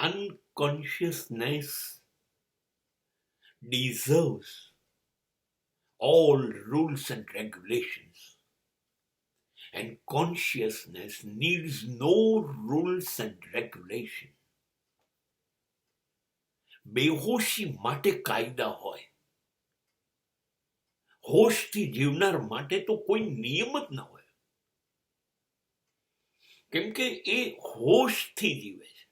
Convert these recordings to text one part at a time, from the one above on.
unconsciousness deserves all rules and regulations, and consciousness needs no rules and regulation. બેહોશી માટે કાયદા હોય, હોશથી જીવનાર માટે તો કોઈ નિયમ જ ન હોય, કેમ કે એ હોશથી જીવે છે,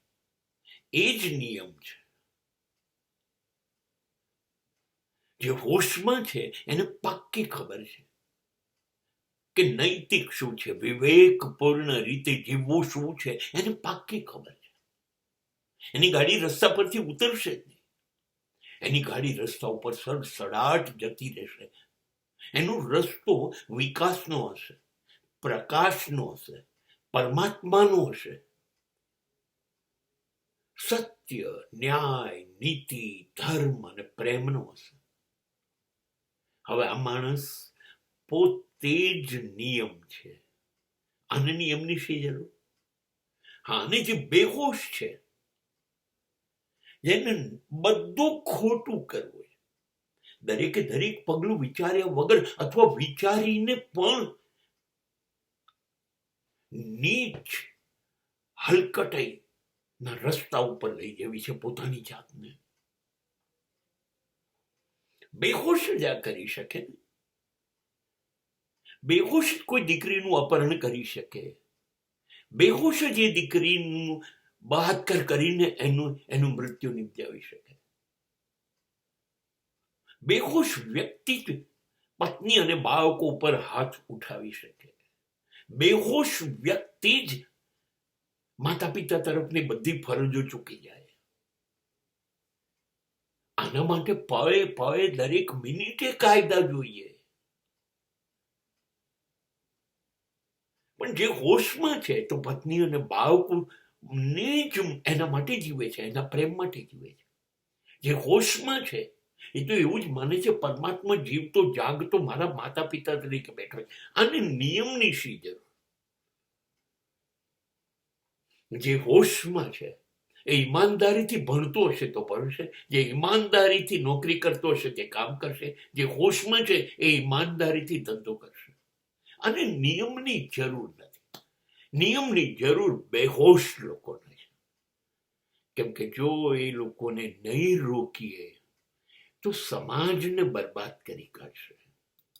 એ જ નિયમ છે. જે હોશમાં છે એને પાક્કી ખબર છે કે નૈતિક શું છે, વિવેકપૂર્ણ રીતે જીવવું શું છે, એને પાક્કી ખબર છે. એની ગાડી રસ્તા પરથી ઉતરશે જ નહીં, એની ગાડી રસ્તા ઉપર સડસડાટ જતી રહેશે. એનો રસ્તો વિકાસનો હશે, પ્રકાશનો હશે, પરમાત્માનો હશે, સત્ય, ન્યાય, નીતિ, ધર્મ અને પ્રેમનો હશે. હવે આ માણસ પોતે જ નિયમ છે. આને નિયમની શી જરૂર? હા, અને જે બેહોશ છે, જેને બધું ખોટું કરવું છે, દરેકે દરેક પગલું વિચાર્યા વગર અથવા વિચારીને પણ નીચ હલકટાઈ ના રસ્તા ઉપર લઈ જવી છે પોતાની જાતને. બેહોશ જ આ કરી શકે ને. બેહોશ કોઈ દીકરીનું અપહરણ કરી શકે, બેહોશ જ એ દીકરીનું બળાત્કાર કરીને એનું મૃત્યુ નિપજાવી શકે. બેહોશ વ્યક્તિ જ પત્ની અને બાળકો ઉપર હાથ ઉઠાવી શકે. બેહોશ વ્યક્તિ જ માતા પિતા તરફની બધી ફરજો ચૂકી જાય. આના માટે પળે પળે દરેક મિનિટે કાયદા જોઈએ. પણ જે હોશમાં છે તો પત્ની અને બાળકો ને જ એના માટે જીવે છે, એના પ્રેમ માટે જીવે છે. જે હોશમાં છે એ તો એવું જ માને છે પરમાત્મા જીવતો જાગતો મારા માતા પિતા તરીકે બેઠો છે. આને નિયમની શી જરૂર? જે હોશમાં છે એ ઈમાનદારીથી ભણતો હશે તો ભણશે, જે ઈમાનદારીથી નોકરી કરતો હશે તે કામ કરશે, જે હોશમાં છે એ ઈમાનદારીથી ધંધો કરશે. અને નિયમની જરૂર નથી. નિયમની જરૂર બેહોશ લોકોને છે, કેમ કે જો એ લોકોને નહીં રોકીએ તો સમાજને બરબાદ કરી કાઢશે.